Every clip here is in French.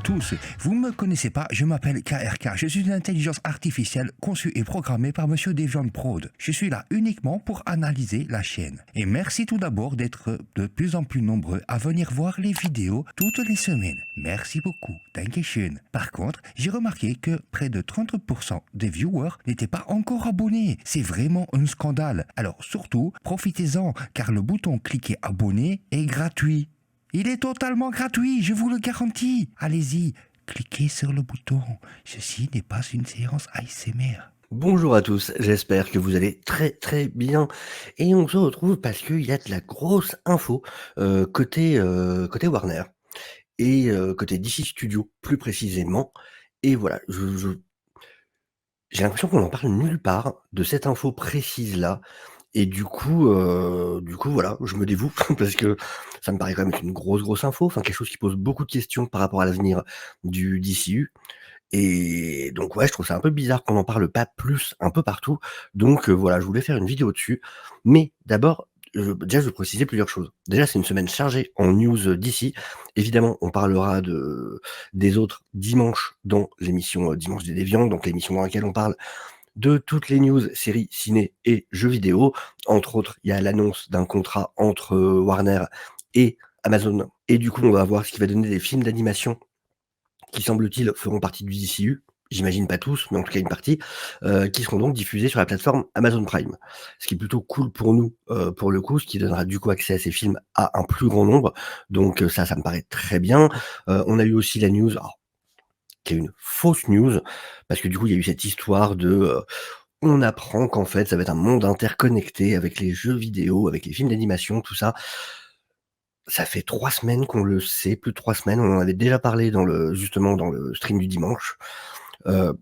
tous, vous ne me connaissez pas, je m'appelle KRK, je suis une intelligence artificielle conçue et programmée par Monsieur Deviant Prod. Je suis là uniquement pour analyser la chaîne. Et merci tout d'abord d'être de plus en plus nombreux à venir voir les vidéos toutes les semaines. Merci beaucoup, Dankeschön. Par contre, j'ai remarqué que près de 30% des viewers n'étaient pas encore abonnés. C'est vraiment un scandale. Alors surtout, profitez-en, car le bouton cliquer abonner est gratuit. Il est totalement gratuit, je vous le garantis. Allez-y, cliquez sur le bouton. Ceci n'est pas une séance ASMR. Bonjour à tous, j'espère que vous allez très bien et on se retrouve parce qu'il y a de la grosse info côté Warner et côté DC Studios plus précisément. Et voilà, j'ai l'impression qu'on n'en parle nulle part de cette info précise-là. Et du coup voilà, je me dévoue parce que ça me paraît quand même être une grosse info, enfin quelque chose qui pose beaucoup de questions par rapport à l'avenir du DCU. Et donc ouais, je trouve ça un peu bizarre qu'on en parle pas plus un peu partout. Donc voilà, je voulais faire une vidéo dessus. Mais d'abord, déjà je veux préciser plusieurs choses. Déjà, c'est une semaine chargée en news d'ici. Évidemment, on parlera des autres dimanches dans l'émission Dimanche des Déviants, donc l'émission dans laquelle on parle de toutes les news, séries, ciné et jeux vidéo. Entre autres, il y a l'annonce d'un contrat entre Warner et Amazon. Et du coup, on va voir ce qui va donner des films d'animation qui, semble-t-il, feront partie du DCU. J'imagine pas tous, mais en tout cas une partie, qui seront donc diffusés sur la plateforme Amazon Prime. Ce qui est plutôt cool pour nous, pour le coup, ce qui donnera du coup accès à ces films à un plus grand nombre. Donc ça me paraît très bien. On a eu aussi la news, alors, qui est une fausse news, parce que du coup, il y a eu cette histoire on apprend qu'en fait, ça va être un monde interconnecté avec les jeux vidéo, avec les films d'animation, tout ça. Ça fait 3 semaines qu'on le sait, plus de 3 semaines. On en avait déjà parlé justement dans le stream du dimanche. Heu,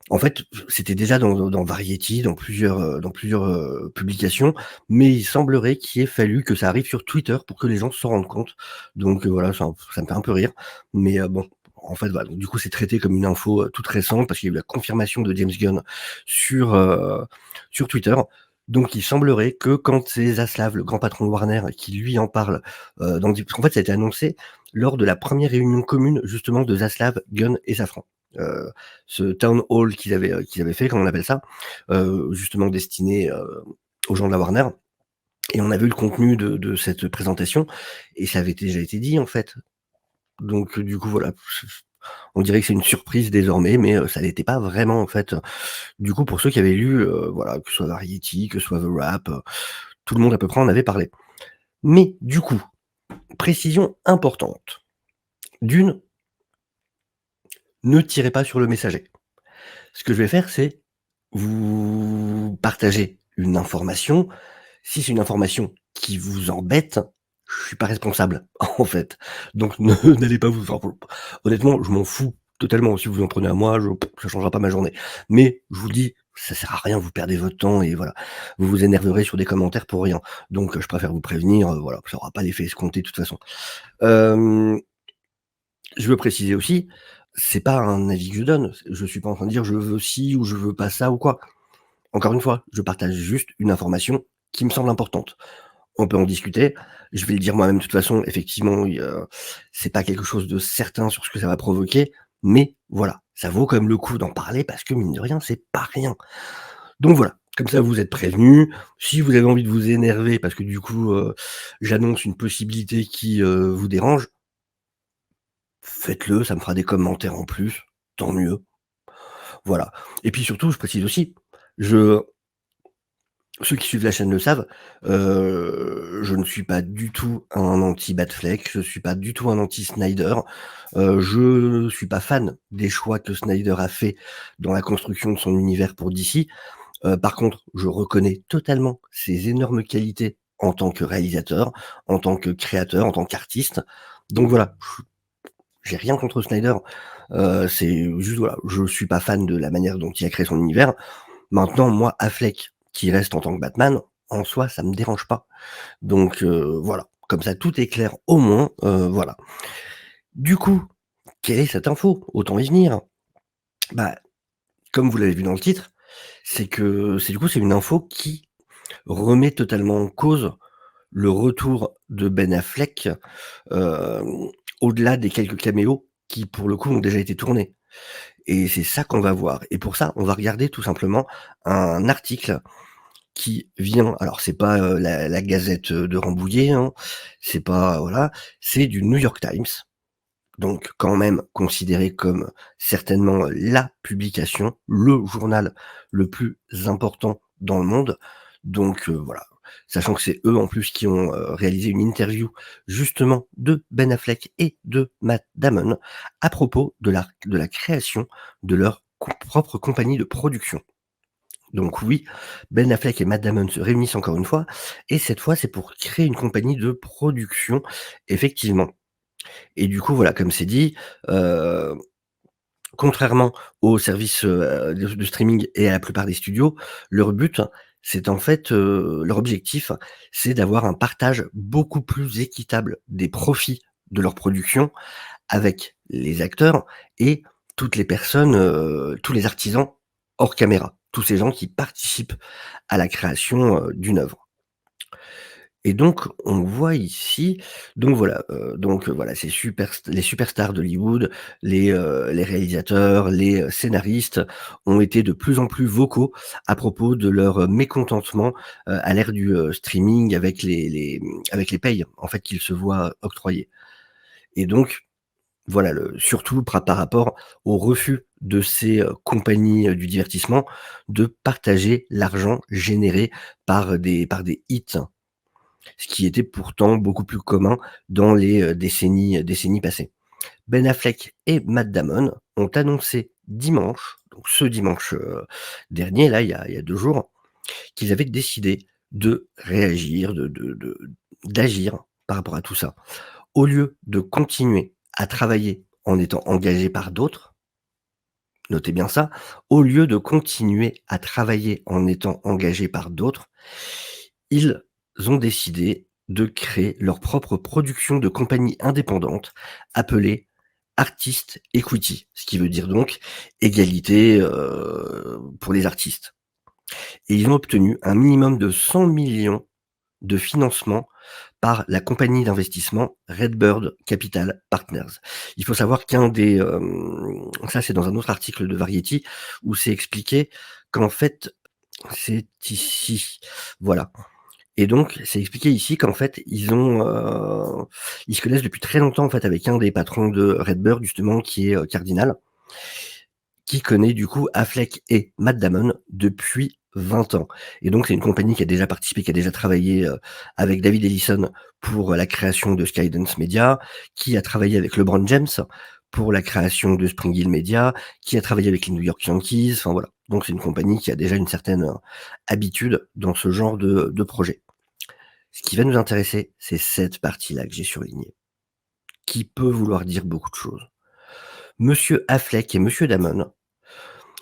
En fait, c'était déjà dans Variety, dans plusieurs publications, mais il semblerait qu'il ait fallu que ça arrive sur Twitter pour que les gens s'en rendent compte. Donc voilà, ça me fait un peu rire, mais bon, en fait, voilà, donc du coup, c'est traité comme une info, toute récente parce qu'il y a eu la confirmation de James Gunn sur Twitter. Donc il semblerait que quand c'est Zaslav, le grand patron de Warner, qui lui en parle, parce qu'en fait, ça a été annoncé lors de la première réunion commune justement de Zaslav, Gunn et Safran. Heu, Ce town hall qu'ils avaient fait, comme on appelle ça, justement destiné, aux gens de la Warner, et on a vu le contenu de cette présentation et ça avait déjà été dit, en fait. Donc du coup, voilà, on dirait que c'est une surprise désormais, mais ça l'était pas vraiment, en fait. Du coup, pour ceux qui avaient lu, voilà, que ce soit Variety, que ce soit The Wrap, tout le monde à peu près en avait parlé. Mais du coup, précision importante. D'une, ne tirez pas sur le messager. Ce que je vais faire, c'est vous partager une information. Si c'est une information qui vous embête, je suis pas responsable, en fait. Donc ne n'allez pas vous, enfin, honnêtement, je m'en fous totalement. Si vous en prenez à moi, ça changera pas ma journée. Mais je vous le dis, ça sert à rien, vous perdez votre temps et voilà. Vous vous énerverez sur des commentaires pour rien. Donc je préfère vous prévenir, voilà, ça aura pas l'effet escompté de toute façon. Hem Je veux préciser aussi, c'est pas un avis que je donne. Je suis pas en train de dire: «Je veux ci» ou «Je veux pas ça» ou quoi. Encore une fois, je partage juste une information qui me semble importante. On peut en discuter. Je vais le dire moi-même de toute façon, effectivement, c'est pas quelque chose de certain sur ce que ça va provoquer, mais voilà, ça vaut quand même le coup d'en parler parce que mine de rien, c'est pas rien. Donc voilà, comme ça vous êtes prévenus. Si vous avez envie de vous énerver parce que du coup, j'annonce une possibilité qui, vous dérange, faites-le, ça me fera des commentaires en plus, tant mieux. Voilà. Et puis surtout, je précise aussi, je ceux qui suivent la chaîne le savent, je ne suis pas du tout un anti Batfleck, je suis pas du tout un anti Snyder. Je suis pas fan des choix que Snyder a fait dans la construction de son univers pour DC. Par contre, je reconnais totalement ses énormes qualités en tant que réalisateur, en tant que créateur, en tant qu'artiste. Donc voilà, j'ai rien contre Snyder. C'est juste, voilà, je suis pas fan de la manière dont il a créé son univers. Maintenant, moi, Affleck, qui reste en tant que Batman, en soi, ça me dérange pas. Donc voilà, comme ça tout est clair au moins, voilà. Du coup, quelle est cette info? Autant y venir. Bah, comme vous l'avez vu dans le titre, c'est une info qui remet totalement en cause le retour de Ben Affleck, hem, au-delà des quelques caméos qui, pour le coup, ont déjà été tournés. Et c'est ça qu'on va voir. Et pour ça, on va regarder tout simplement un article qui vient, alors c'est pas la Gazette de Rambouillet, hein, c'est pas voilà, c'est du New York Times, donc quand même considéré comme certainement la publication, le journal le plus important dans le monde. Donc voilà, sachant que c'est eux en plus qui ont réalisé une interview justement de Ben Affleck et de Matt Damon à propos de la création de leur propre compagnie de production. Donc oui, Ben Affleck et Matt Damon se réunissent encore une fois, et cette fois c'est pour créer une compagnie de production, effectivement. Et du coup voilà, comme c'est dit, heu, contrairement aux services, de streaming et à la plupart des studios, leur but, c'est en fait, leur objectif, c'est d'avoir un partage beaucoup plus équitable des profits de leur production avec les acteurs et toutes les personnes, tous les artisans hors caméra. Tous ces gens qui participent à la création, d'une œuvre. Et donc on voit ici donc voilà, voilà, ces les superstars d'Hollywood, les réalisateurs, les, scénaristes ont été de plus en plus vocaux à propos de leur, mécontentement, à l'ère du, streaming avec avec les payes, en fait, qu'ils se voient octroyer. Et donc voilà, surtout par rapport au refus de ces, compagnies, du divertissement de partager l'argent généré par des hits, ce qui était pourtant beaucoup plus commun dans les, décennies passées. Ben Affleck et Matt Damon ont annoncé dimanche, donc ce dimanche, dernier là, il y a 2 jours, qu'ils avaient décidé de réagir, d'agir par rapport à tout ça. Au lieu de continuer à travailler en étant engagés par d'autres, notez bien ça, au lieu de continuer à travailler en étant engagés par d'autres, ils ont décidé de créer leur propre production de compagnie indépendante appelée Artist Equity, ce qui veut dire donc égalité, pour les artistes. Et ils ont obtenu un minimum de 100 millions de financement par la compagnie d'investissement RedBird Capital Partners. Il faut savoir qu'un des, ça c'est dans un autre article de Variety où c'est expliqué qu'en fait, c'est ici, voilà. Et donc c'est expliqué ici qu'en fait ils se connaissent depuis très longtemps en fait avec un des patrons de RedBird justement qui est, Cardinal, qui connaît du coup Affleck et Matt Damon depuis 20 ans. Et donc c'est une compagnie qui a déjà participé, qui a déjà travaillé, avec David Ellison pour la création de Skydance Media, qui a travaillé avec LeBron James pour la création de Spring Hill Media, qui a travaillé avec les New York Yankees, enfin voilà. Donc c'est une compagnie qui a déjà une certaine, habitude dans ce genre de projet. Ce qui va nous intéresser, c'est cette partie-là que j'ai surlignée, qui peut vouloir dire beaucoup de choses. Monsieur Affleck et monsieur Damon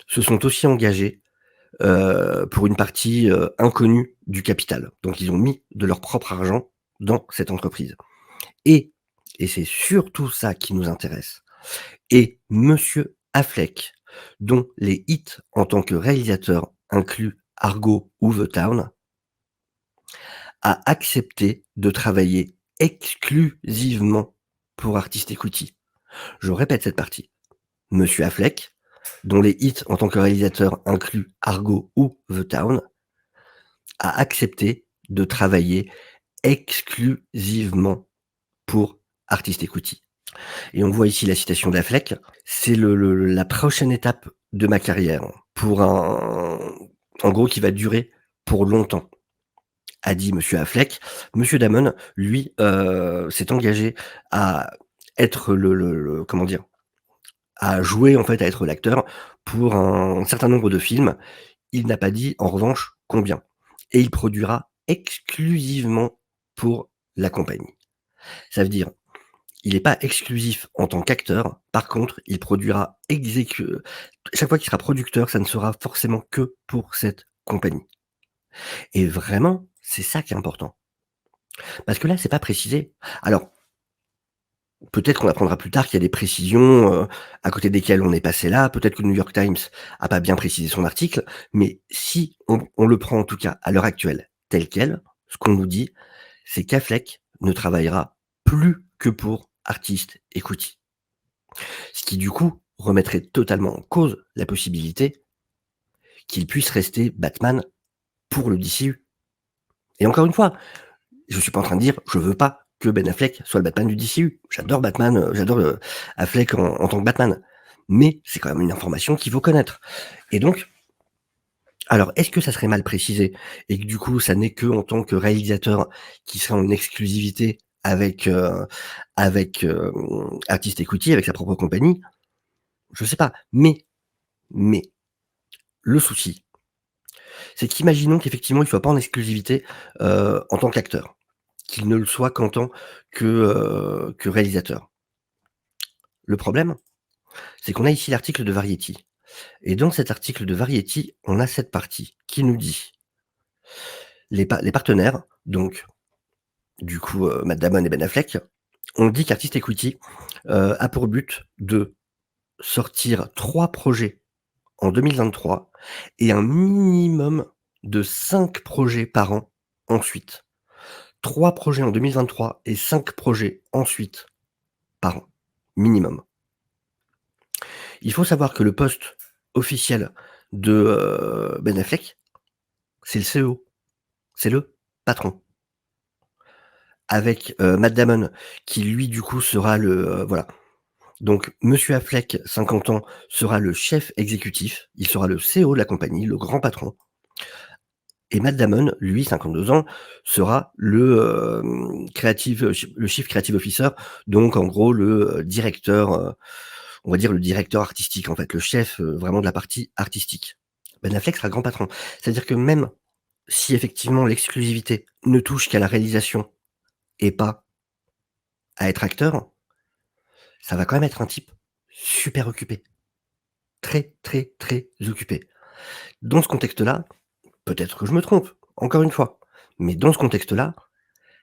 se sont aussi engagés pour une partie, inconnue du capital. Donc ils ont mis de leur propre argent dans cette entreprise. Et et c'est surtout ça qui nous intéresse, et monsieur Affleck, dont les hits en tant que réalisateur incluent Argo ou The Town, a accepté de travailler exclusivement pour Artist Equity. Je répète cette partie. Monsieur Affleck, dont les hits en tant que réalisateur incluent Argo ou The Town, a accepté de travailler exclusivement pour Artist Equity. Et on voit ici la citation d'Affleck. C'est la prochaine étape de ma carrière pour en gros, qui va durer pour longtemps, a dit monsieur Affleck. Monsieur Damon, lui, s'est engagé à être comment dire? À jouer, en fait, à être l'acteur pour un certain nombre de films. Il n'a pas dit, en revanche, combien. Et il produira exclusivement pour la compagnie. Ça veut dire, il n'est pas exclusif en tant qu'acteur. Par contre, il produira chaque fois qu'il sera producteur, ça ne sera forcément que pour cette compagnie. Et vraiment, c'est ça qui est important. Parce que là, c'est pas précisé. Alors, peut-être qu'on apprendra plus tard qu'il y a des précisions, à côté desquelles on est passé là. Peut-être que le New York Times a pas bien précisé son article, mais si on le prend en tout cas à l'heure actuelle tel quel, ce qu'on nous dit, c'est qu'Affleck ne travaillera plus que pour Artist Equity. Ce qui, du coup, remettrait totalement en cause la possibilité qu'il puisse rester Batman pour le DCU. Et encore une fois, je suis pas en train de dire, je veux pas que Ben Affleck soit le Batman du DCU. J'adore Batman, j'adore Affleck en tant que Batman. Mais c'est quand même une information qu'il faut connaître. Et donc, alors, est-ce que ça serait mal précisé et que du coup, ça n'est que en tant que réalisateur qui serait en exclusivité avec Artist Equity, avec sa propre compagnie? Je sais pas. Mais le souci, c'est qu'imaginons qu'effectivement, il soit pas en exclusivité en tant qu'acteur, qu'il ne le soit qu'en tant que réalisateur. Le problème, c'est qu'on a ici l'article de Variety. Et dans cet article de Variety, on a cette partie qui nous dit les partenaires, donc du coup Matt Damon et Ben Affleck, ont dit qu'Artist Equity a pour but de sortir 3 projets en 2023 et un minimum de 5 projets par an ensuite. 3 projets en 2023 et 5 projets ensuite par an, minimum. Il faut savoir que le poste officiel de Ben Affleck, c'est le CEO, c'est le patron. Avec Matt Damon qui lui du coup sera le voilà. Donc monsieur Affleck, 50 ans, sera le chef exécutif, il sera le CEO de la compagnie, le grand patron. Et Matt Damon, lui, 52 ans, sera le chief creative officer, donc en gros le directeur, on va dire le directeur artistique en fait, le chef vraiment de la partie artistique. Ben Affleck sera grand patron. C'est-à-dire que même si effectivement l'exclusivité ne touche qu'à la réalisation et pas à être acteur, ça va quand même être un type super occupé. Très, très, très occupé. Dans ce contexte-là, peut-être que je me trompe, encore une fois, mais dans ce contexte-là,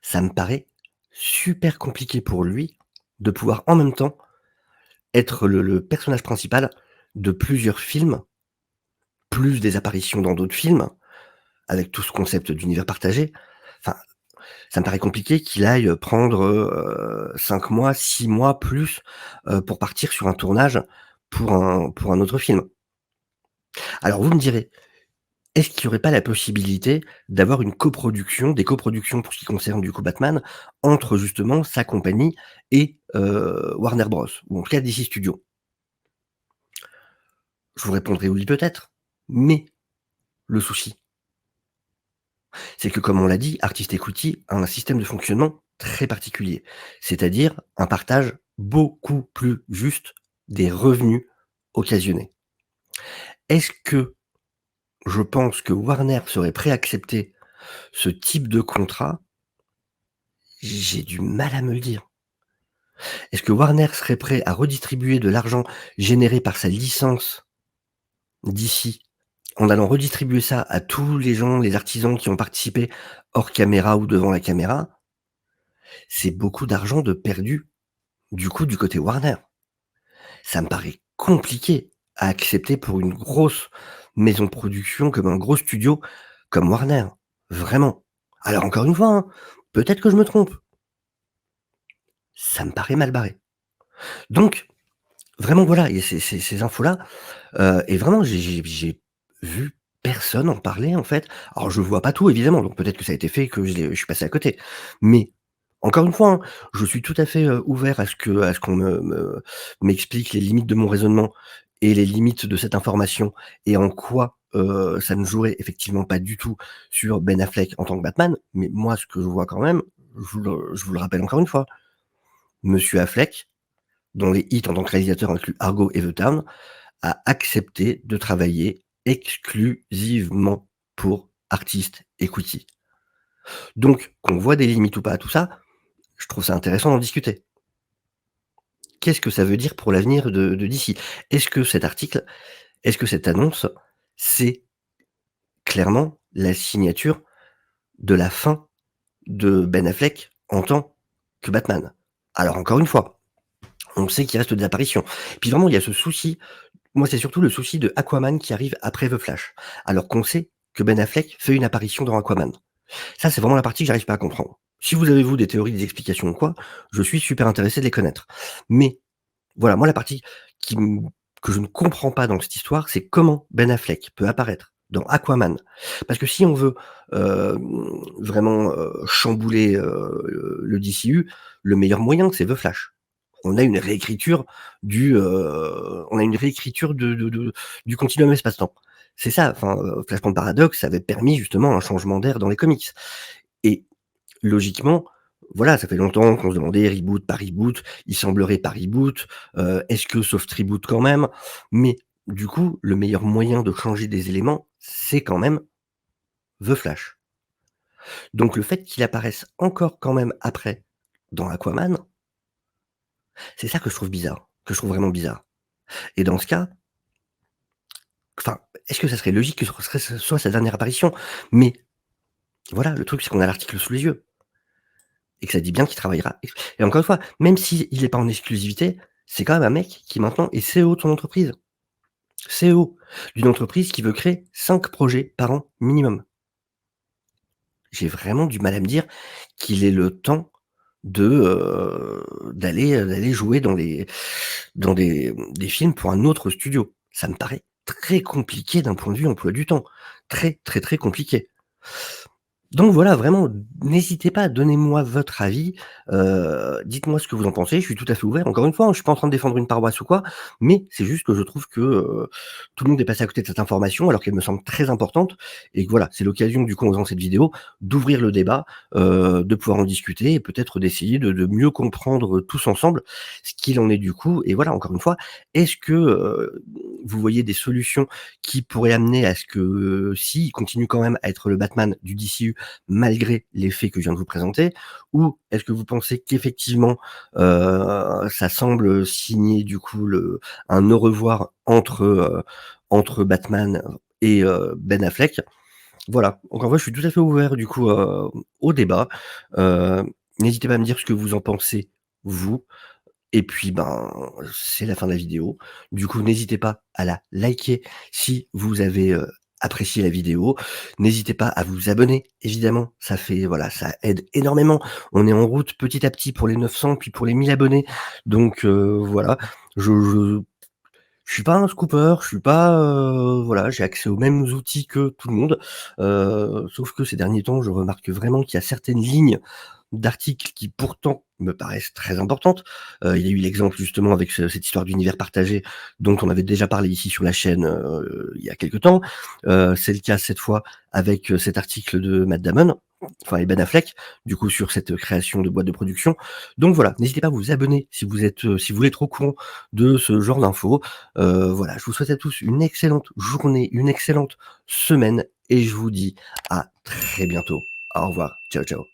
ça me paraît super compliqué pour lui de pouvoir en même temps être le personnage principal de plusieurs films, plus des apparitions dans d'autres films, avec tout ce concept d'univers partagé. Enfin, ça me paraît compliqué qu'il aille prendre 5 mois, 6 mois plus pour partir sur un tournage pour un autre film. Alors vous me direz, est-ce qu'il n'y aurait pas la possibilité d'avoir une coproduction, des coproductions pour ce qui concerne du coup Batman, entre justement sa compagnie et Warner Bros, ou en tout cas DC Studios? Je vous répondrai oui peut-être, mais le souci, c'est que comme on l'a dit, Artist Equity a un système de fonctionnement très particulier, c'est-à-dire un partage beaucoup plus juste des revenus occasionnés. Est-ce que je pense que Warner serait prêt à accepter ce type de contrat? J'ai du mal à me le dire. Est-ce que Warner serait prêt à redistribuer de l'argent généré par sa licence d'ici, en allant redistribuer ça à tous les gens, les artisans qui ont participé hors caméra ou devant la caméra? C'est beaucoup d'argent de perdu, du coup, du côté Warner. Ça me paraît compliqué à accepter pour une grosse maison de production comme un gros studio comme Warner. Vraiment. Alors encore une fois, hein, peut-être que je me trompe. Ça me paraît mal barré. Donc, vraiment voilà, il y a ces infos-là, et vraiment j'ai vu personne en parler en fait. Alors je vois pas tout évidemment, donc peut-être que ça a été fait, que je suis passé à côté. Mais encore une fois, hein, je suis tout à fait, ouvert à ce qu'on m'explique les limites de mon raisonnement et les limites de cette information et en quoi, ça ne jouerait effectivement pas du tout sur Ben Affleck en tant que Batman. Mais moi ce que je vois quand même, je vous le rappelle encore une fois, monsieur Affleck, dont les hits en tant que réalisateur incluent Argo et The Town, a accepté de travailler exclusivement pour Artist Equity. Donc, qu'on voit des limites ou pas à tout ça, je trouve ça intéressant d'en discuter. Qu'est-ce que ça veut dire pour l'avenir de DC? Est-ce que cet article, est-ce que cette annonce, c'est clairement la signature de la fin de Ben Affleck en tant que Batman? Alors encore une fois, on sait qu'il reste des apparitions. Puis vraiment, il y a ce souci. Moi, c'est surtout le souci de Aquaman qui arrive après The Flash, alors qu'on sait que Ben Affleck fait une apparition dans Aquaman. Ça, c'est vraiment la partie que j'arrive pas à comprendre. Si vous avez, vous, des théories, des explications ou quoi, je suis super intéressé de les connaître. Mais Voilà, moi la partie qui m que je ne comprends pas dans cette histoire, c'est comment Ben Affleck peut apparaître dans Aquaman. Parce que si on veut, vraiment, chambouler, le DCU, le meilleur moyen, c'est The Flash. On a une réécriture on a une réécriture de du continuum espace-temps. C'est ça, enfin, Flashpoint Paradox, ça avait permis justement un changement d'air dans les comics et logiquement, voilà, ça fait longtemps qu'on se demandait reboot, pas reboot, il semblerait pas reboot, est-ce que soft reboot quand même? Mais du coup, le meilleur moyen de changer des éléments, c'est quand même The Flash. Donc le fait qu'il apparaisse encore quand même après dans Aquaman, c'est ça que je trouve bizarre, que je trouve vraiment bizarre et dans ce cas, enfin, est-ce que ça serait logique que ce soit sa dernière apparition? Mais voilà, le truc, c'est qu'on a l'article sous les yeux. Et que ça dit bien qu'il travaillera et encore une fois, même s'il est pas en exclusivité, c'est quand même un mec qui maintenant est CEO de son entreprise. CEO d'une entreprise qui veut créer 5 projets par an minimum. J'ai vraiment du mal à me dire qu'il ait le temps d'aller jouer dans des films pour un autre studio. Ça me paraît très compliqué d'un point de vue emploi du temps. Très, très, très compliqué. Donc voilà, vraiment, n'hésitez pas, donnez-moi votre avis, dites-moi ce que vous en pensez, je suis tout à fait ouvert. Encore une fois, hein, je suis pas en train de défendre une paroisse ou quoi, mais c'est juste que je trouve que, tout le monde est passé à côté de cette information alors qu'elle me semble très importante et que voilà, c'est l'occasion du coup, en faisant cette vidéo, d'ouvrir le débat, de pouvoir en discuter et peut-être d'essayer de mieux comprendre, tous ensemble ce qu'il en est du coup et voilà, encore une fois, est-ce que, vous voyez des solutions qui pourraient amener à ce que, s'il continue quand même à être le Batman du DCU malgré les faits que je viens de vous présenter? Ou est-ce que vous pensez qu'effectivement, ça semble signer du coup un au revoir entre Batman et Ben Affleck? Voilà, encore une fois, je suis tout à fait ouvert du coup, au débat. Heu, N'hésitez pas à me dire ce que vous en pensez, vous. Et puis, ben, c'est la fin de la vidéo. Du coup, n'hésitez pas à la liker si vous avez, apprécié la vidéo. N'hésitez pas à vous abonner, évidemment, ça fait voilà, ça aide énormément. On est en route petit à petit pour les 900 puis pour les 1000 abonnés. Donc, voilà, je suis pas un scooper, je suis pas, voilà, j'ai accès aux mêmes outils que tout le monde. Sauf que ces derniers temps, je remarque vraiment qu'il y a certaines lignes d'articles qui pourtant me paraissent très importantes. Il y a eu l'exemple justement avec cette histoire d'univers partagé dont on avait déjà parlé ici sur la chaîne, il y a quelque temps. C'est le cas cette fois avec, cet article de Matt Damon, enfin et Ben Affleck, du coup sur cette création de boîte de production. Donc voilà, n'hésitez pas à vous abonner si vous êtes, si vous voulez être au courant de ce genre d'infos. Voilà, je vous souhaite à tous une excellente journée, une excellente semaine et je vous dis à très bientôt. Au revoir. Ciao, ciao.